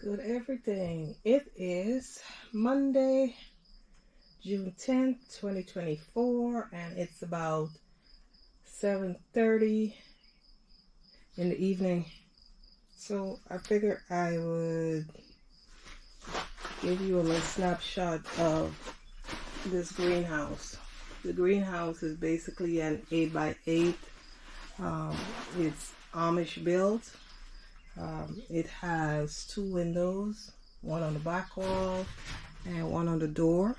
Good everything. It is Monday, June 10th, 2024, and it's about 7:30 in the evening. So I figured I would give you a little snapshot of this greenhouse. The greenhouse is basically an 8x8. It's Amish built. It has two windows, one on the back wall and one on the door,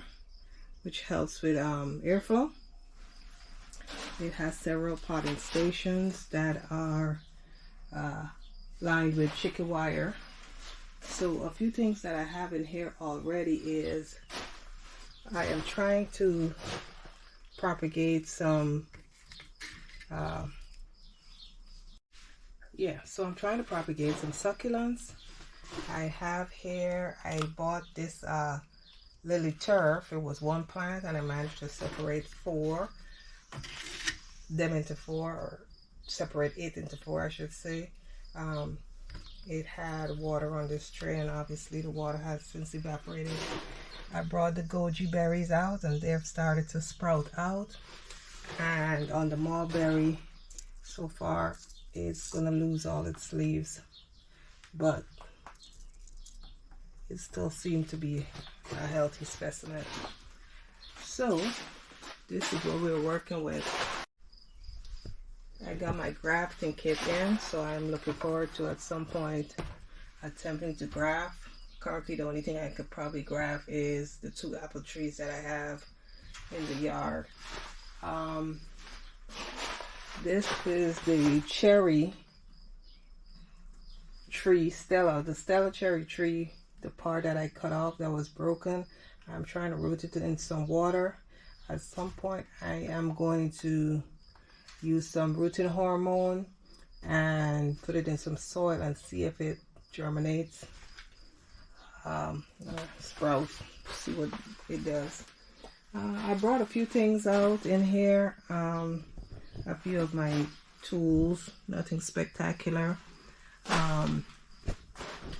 which helps with airflow. It has several potting stations that are lined with chicken wire. So a few things that I have in here already is I am trying to propagate some I'm trying to propagate some succulents. I have here, I bought this lily turf. It was one plant and I managed to separate them into four, or separate it into four, I should say. It had water on this tray, and obviously the water has since evaporated. I brought the goji berries out and they've started to sprout out. And on the mulberry, so far it's gonna lose all its leaves, but it still seems to be a healthy specimen. So this is what we're working with. I got my grafting kit in, so I'm looking forward to at some point attempting to graft. Currently the only thing I could probably graft is the two apple trees that I have in the yard. This is the cherry tree, the Stella cherry tree, the part that I cut off that was broken. I'm trying to root it in some water. At some point I am going to use some rooting hormone and put it in some soil and see if it germinates, sprouts, see what it does. I brought a few things out in here, a few of my tools, nothing spectacular, and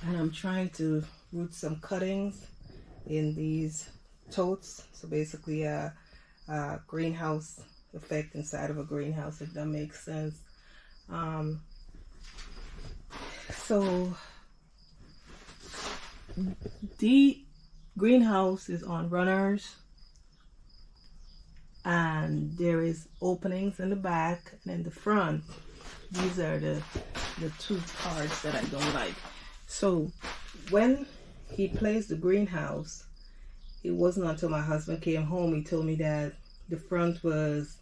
I'm trying to root some cuttings in these totes. So basically a greenhouse effect inside of a greenhouse, if that makes sense. So the greenhouse is on runners, and there is openings in the back and in the front. These are the two parts that I don't like. So when he placed the greenhouse, it wasn't until my husband came home he told me that the front was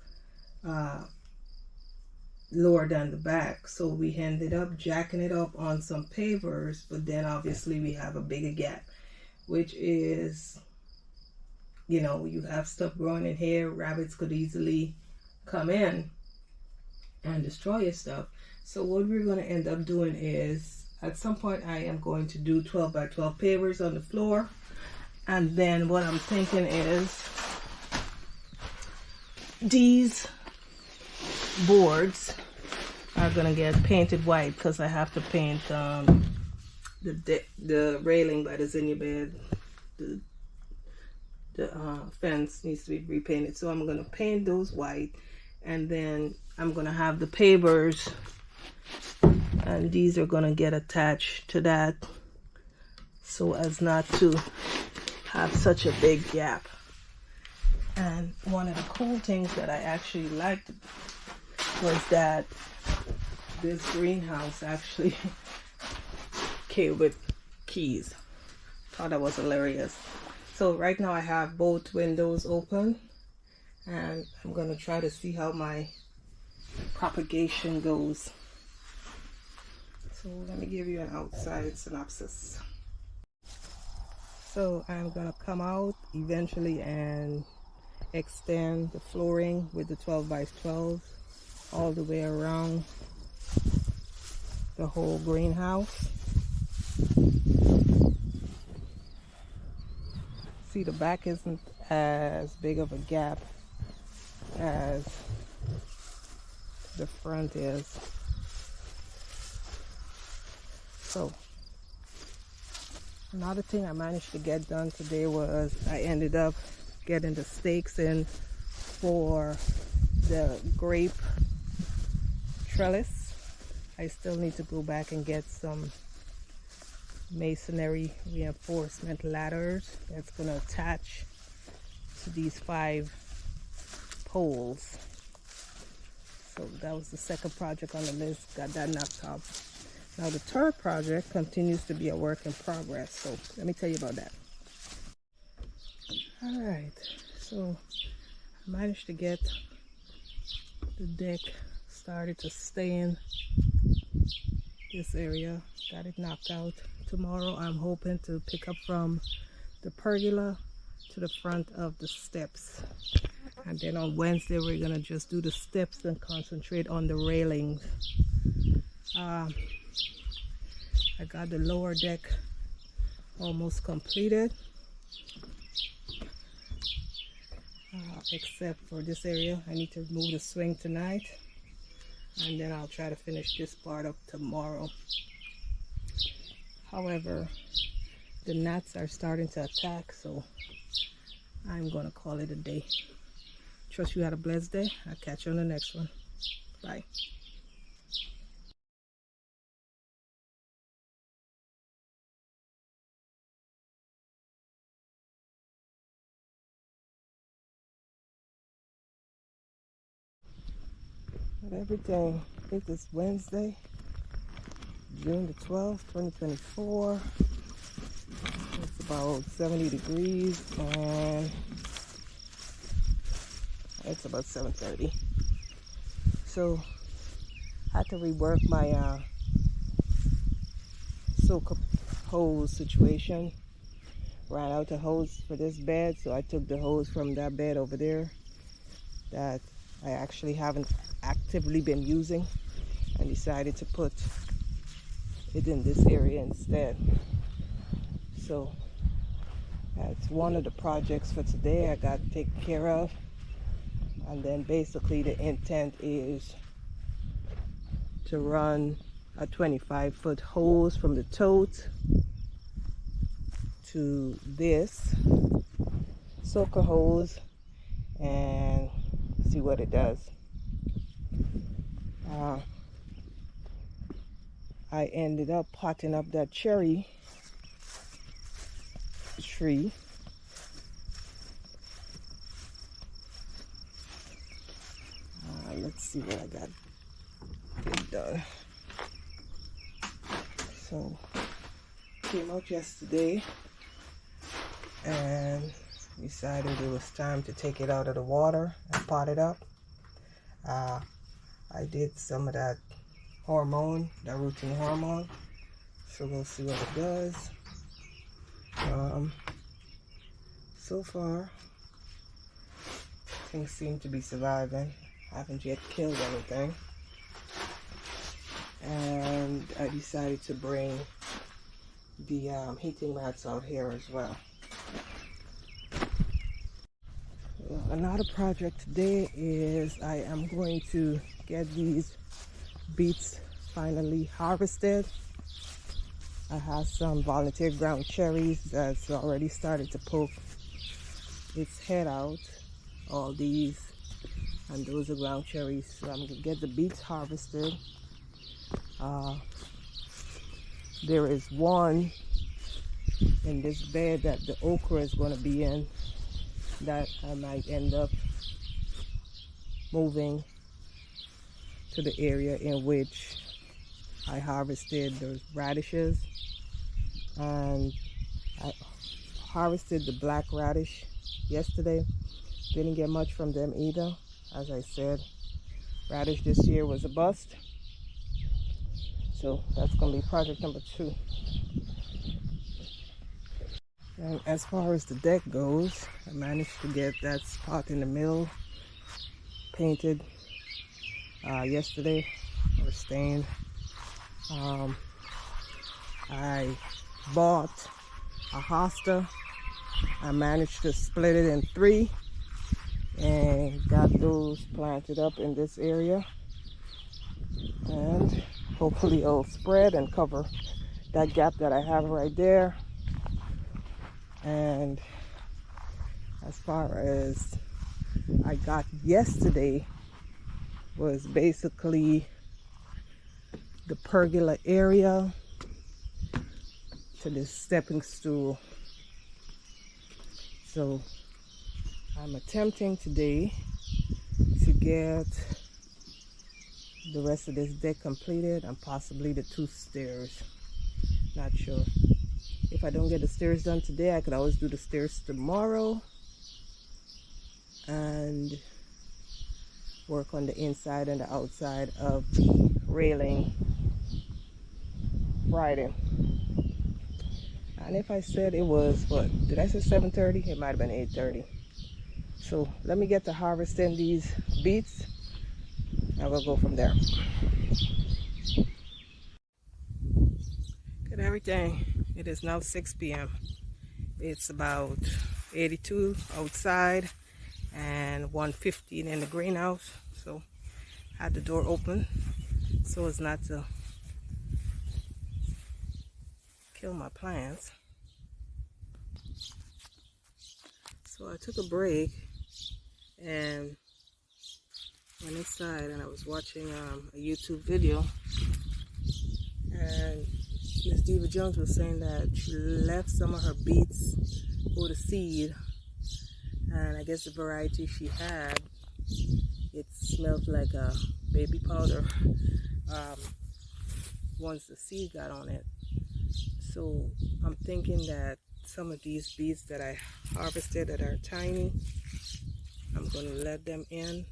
lower than the back, so we ended up jacking it up on some pavers, but then obviously we have a bigger gap, which is, you know, you have stuff growing in here, rabbits could easily come in and destroy your stuff. So what we're going to end up doing is, at some point I am going to do 12 by 12 pavers on the floor, and then what I'm thinking is these boards are gonna get painted white, because I have to paint the railing by the zinnia bed. The fence needs to be repainted, so I'm gonna paint those white, and then I'm gonna have the pavers, and these are gonna get attached to that so as not to have such a big gap. And one of the cool things that I actually liked was that this greenhouse actually came with keys. Thought that was hilarious. So right now I have both windows open, and I'm gonna try to see how my propagation goes. So let me give you an outside synopsis. So I'm gonna come out eventually and extend the flooring with the 12 by 12 all the way around the whole greenhouse. See, the back isn't as big of a gap as the front is. So Another thing I managed to get done today was I ended up getting the stakes in for the grape trellis. I still need to go back and get some masonry reinforcement ladders that's going to attach to these 5 poles. So that was the second project on the list, got that knocked off. Now the third project continues to be a work in progress, so let me tell you about that. Alright, so I managed to get the deck started to stay in this area, got it knocked out. Tomorrow I'm hoping to pick up from the pergola to the front of the steps, and then on Wednesday we're gonna just do the steps and concentrate on the railings. I got the lower deck almost completed, except for this area. I need to move the swing tonight, and then I'll try to finish this part up tomorrow. However, the gnats are starting to attack, so I'm gonna call it a day. Trust you had a blessed day. I'll catch you on the next one. Bye. But everything, it is Wednesday, June the 12th, 2024. It's about 70 degrees and it's about 7:30. So I had to rework my soak hose situation. Ran out of hose for this bed, so I took the hose from that bed over there that I actually haven't actively been using and decided to put it in this area instead. So that's one of the projects for today I got taken care of. And then basically the intent is to run a 25-foot hose from the tote to this soaker hose and see what it does. I ended up potting up that cherry tree. Let's see what I got done. So came out yesterday and decided it was time to take it out of the water and pot it up. I did some of that hormone, that rooting hormone, so we'll see what it does. So far things seem to be surviving. I haven't yet killed anything, and I decided to bring the heating mats out here as well. Another project today is I am going to get these beets finally harvested. I have some volunteer ground cherries that's already started to poke its head out. All these, and those are ground cherries. So I'm gonna get the beets harvested. There is one in this bed that the okra is going to be in that I might end up moving to the area in which I harvested those radishes. And I harvested the black radish yesterday. Didn't get much from them either. As I said, radish this year was a bust. So that's going to be project number 2. And as far as the deck goes, I managed to get that spot in the middle painted yesterday, or stained. I bought a hosta. I managed to split it in 3 and got those planted up in this area, and hopefully it'll spread and cover that gap that I have right there. And as far as I got yesterday was basically the pergola area to this stepping stool. So I'm attempting today to get the rest of this deck completed and possibly the 2 stairs. Not sure. If I don't get the stairs done today, I could always do the stairs tomorrow and work on the inside and the outside of the railing Friday. And if I said it was, what did I say, 7:30? It might have been 8:30. So let me get to harvesting these beets and we'll go from there. Good everything. It is now 6 p.m. It's about 82 outside and 115 in the greenhouse. So I had the door open so as not to kill my plants. So I took a break and went inside and I was watching a YouTube video, and Miss Diva Jones was saying that she left some of her beets go to seed, and I guess the variety she had, it smelled like a baby powder once the seed got on it. So I'm thinking that some of these beets that I harvested that are tiny, I'm going to let them in.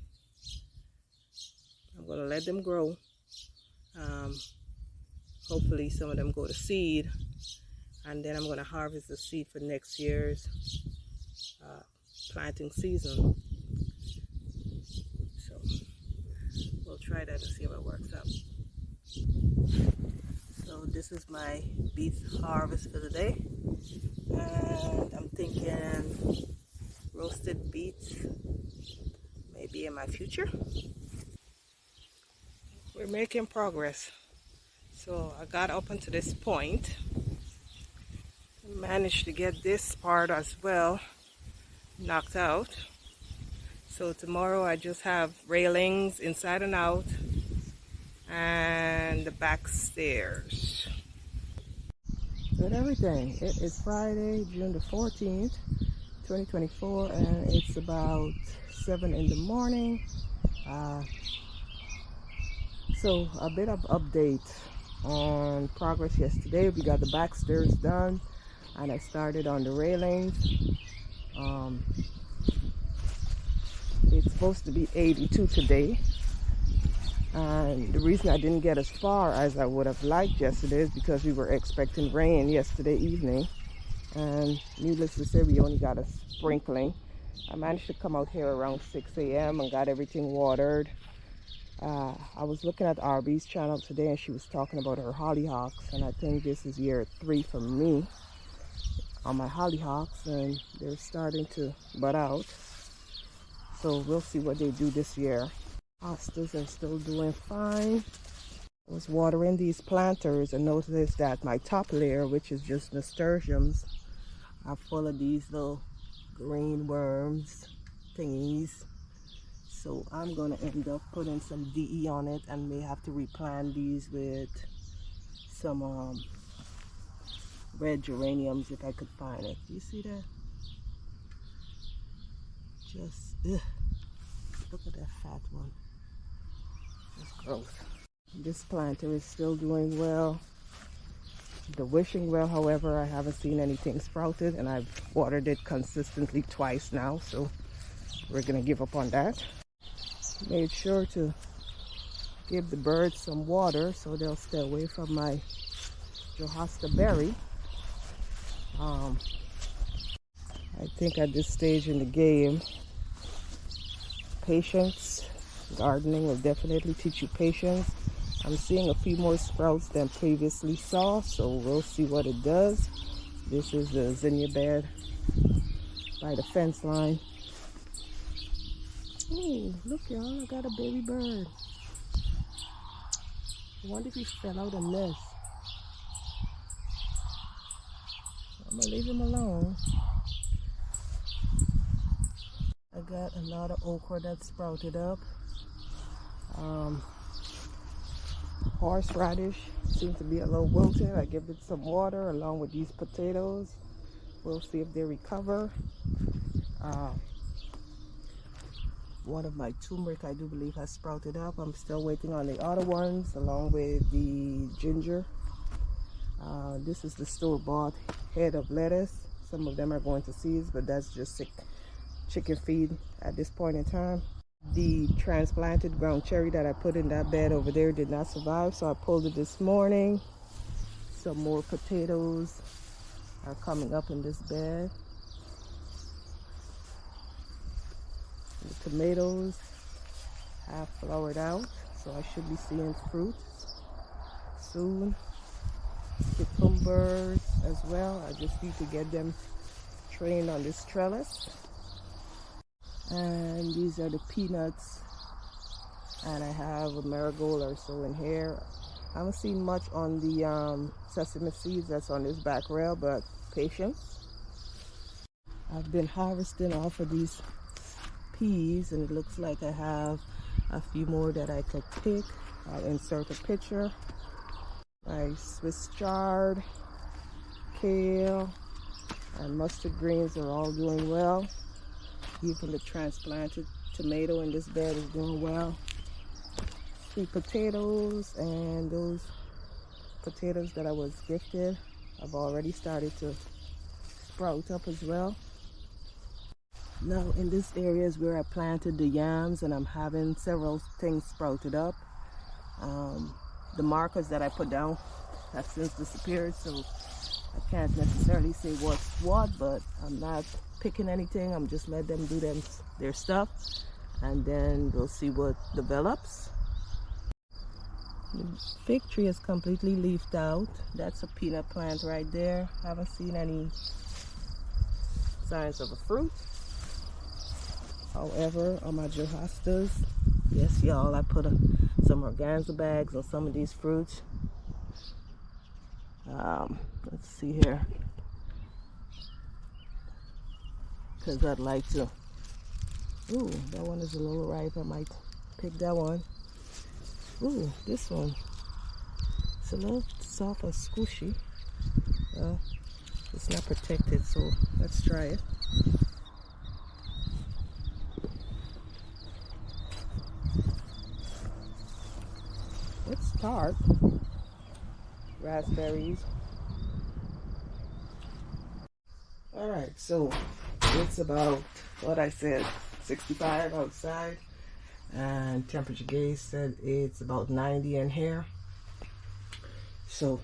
I'm going to let them grow. Hopefully some of them go to seed, and then I'm going to harvest the seed for next year's planting season. So we'll try that and see how it works out. So this is my beet harvest for the day, and I'm thinking roasted beets maybe in my future. We're making progress. So I got up until this point, managed to get this part as well knocked out. So tomorrow I just have railings inside and out and the back stairs. Good everything. It is Friday, June the 14th, 2024, and it's about 7 in the morning. So a bit of update on progress yesterday. We got the back stairs done and I started on the railings. It's supposed to be 82 today, and the reason I didn't get as far as I would have liked yesterday is because we were expecting rain yesterday evening, and needless to say we only got a sprinkling. I managed to come out here around 6 a.m. and got everything watered. I was looking at RB's channel today and she was talking about her hollyhocks, and I think this is year 3 for me on my hollyhocks, and they're starting to bud out. So we'll see what they do this year. Hostas are still doing fine. I was watering these planters and noticed that my top layer, which is just nasturtiums, are full of these little green worms thingies. So I'm gonna end up putting some DE on it and may have to replant these with some red geraniums if I could find it. You see that? Just look at that fat one. That's gross. This planter is still doing well. The wishing well, however, I haven't seen anything sprouted, and I've watered it consistently twice now, so we're gonna give up on that. Made sure to give the birds some water so they'll stay away from my Johansta berry. I think at this stage in the game, patience, gardening will definitely teach you patience. I'm seeing a few more sprouts than previously saw, so we'll see what it does. This is the zinnia bed by the fence line. Oh, look y'all, I got a baby bird. I wonder if he fell out a nest. I'm gonna leave him alone. I got a lot of okra that sprouted up. Horseradish seems to be a little wilted. I give it some water along with these potatoes. We'll see if they recover. One of my turmeric, I do believe, has sprouted up. I'm still waiting on the other ones along with the ginger. This is the store-bought head of lettuce. Some of them are going to seeds, but that's just sick chicken feed at this point in time. The transplanted ground cherry that I put in that bed over there did not survive, so I pulled it this morning. Some more potatoes are coming up in this bed. The tomatoes have flowered out, so I should be seeing fruit soon. Cucumbers as well. I just need to get them trained on this trellis. And these are the peanuts, and I have a marigold or so in here. I haven't seen much on the sesame seeds that's on this back rail, but patience. I've been harvesting off of these peas, and it looks like I have a few more that I could pick. I'll insert a picture. My Swiss chard, kale, and mustard greens are all doing well. Even the transplanted tomato in this bed is doing well. Sweet potatoes and those potatoes that I was gifted have already started to sprout up as well. Now in this area is where I planted the yams, and I'm having several things sprouted up. The markers that I put down have since disappeared, so I can't necessarily say what's what, but I'm not picking anything. I'm just let them do their stuff, and then we'll see what develops. The fig tree is completely leafed out. That's a peanut plant right there. Haven't seen any signs of a fruit. However, on my Joastas, yes y'all, I put some organza bags on some of these fruits. Let's see here, because I'd like to. Ooh, that one is a little ripe. I might pick that one. Ooh, this one. It's a little soft and squishy. It's not protected, so let's try it. It's tart. Raspberries. Alright, so it's about what I said, 65 outside, and temperature gauge said it's about 90 in here. So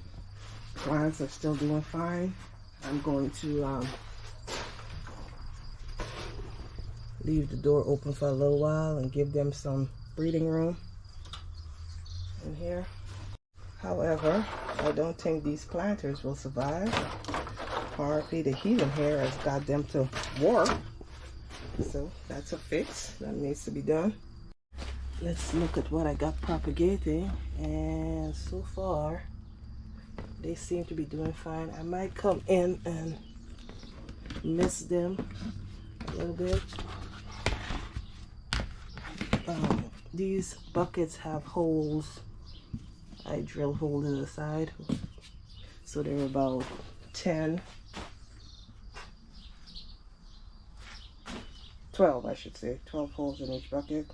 plants are still doing fine. I'm going to leave the door open for a little while and give them some breathing room in here. However, I don't think these planters will survive. Apparently the heat in here has got them to warp, so that's a fix that needs to be done. Let's look at what I got propagating, and so far they seem to be doing fine. I might come in and mist them a little bit. These buckets have holes. I drill holes in the side, so they're about 12 I should say, 12 holes in each bucket.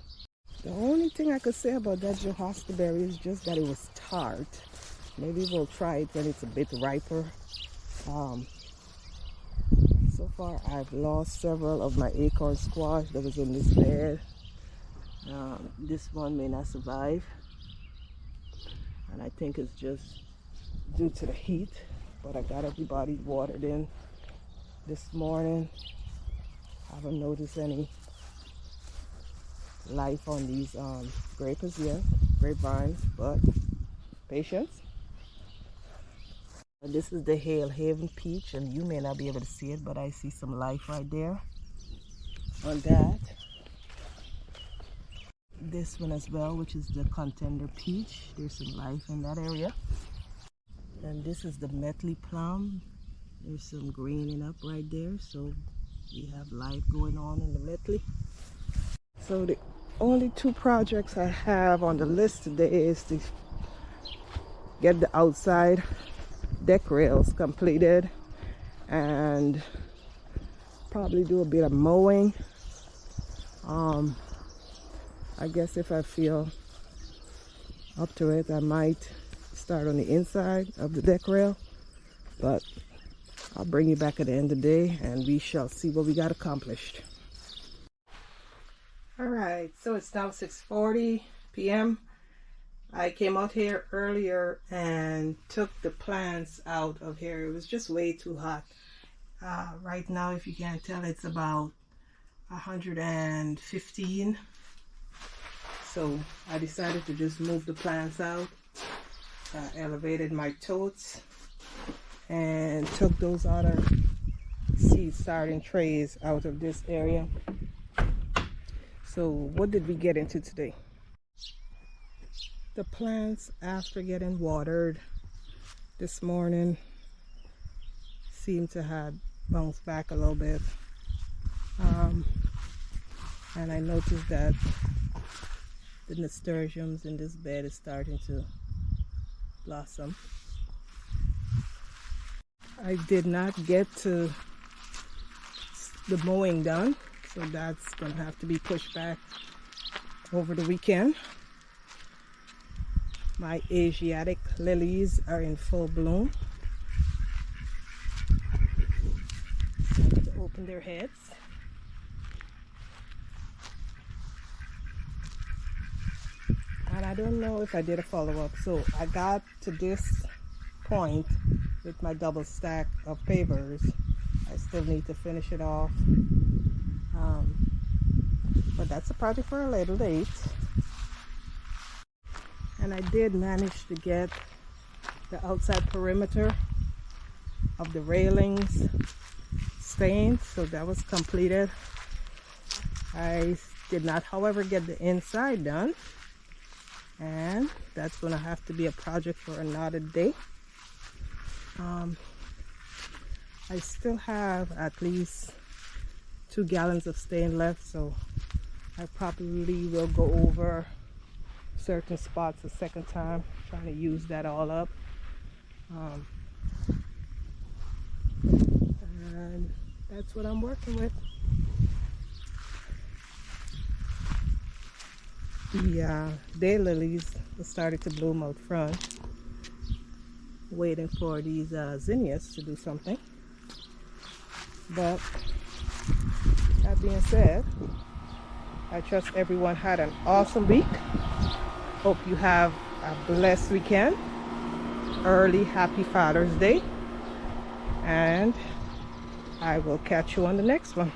The only thing I could say about that Johanna berry is just that it was tart. Maybe we'll try it when it's a bit riper. So far I've lost several of my acorn squash that was in this bed. This one may not survive, and I think it's just due to the heat, but I got everybody watered in this morning. I haven't noticed any life on these grapes yet, grapevines, but patience. This is the Hale Haven peach, and you may not be able to see it, but I see some life right there on that. This one as well, which is the Contender peach, there's some life in that area. And this is the Metley plum. There's some greening up right there, so we have life going on in the medley. So the only 2 projects I have on the list today is to get the outside deck rails completed and probably do a bit of mowing. I guess if I feel up to it, I might start on the inside of the deck rail, but I'll bring you back at the end of the day and we shall see what we got accomplished. Alright, so it's now 6:40 p.m. I came out here earlier and took the plants out of here. It was just way too hot. Right now, if you can't tell, it's about 115. So I decided to just move the plants out. Elevated my totes and took those other seed starting trays out of this area. So what did we get into today? The plants, after getting watered this morning, seem to have bounced back a little bit. And I noticed that the nasturtiums in this bed is starting to blossom. I did not get to the mowing done, so that's gonna have to be pushed back over the weekend. My Asiatic lilies are in full bloom. Time to open their heads. And I don't know if I did a follow-up. So I got to this point with my double stack of pavers. I still need to finish it off. But that's a project for a later date. And I did manage to get the outside perimeter of the railings stained, so that was completed. I did not, however, get the inside done, and that's gonna have to be a project for another day. I still have at least 2 gallons of stain left, so I probably will go over certain spots a second time, trying to use that all up. And that's what I'm working with. The daylilies started to bloom out front, waiting for these zinnias to do something. But that being said, I trust everyone had an awesome week. Hope you have a blessed weekend. Early happy Father's Day. And I will catch you on the next one.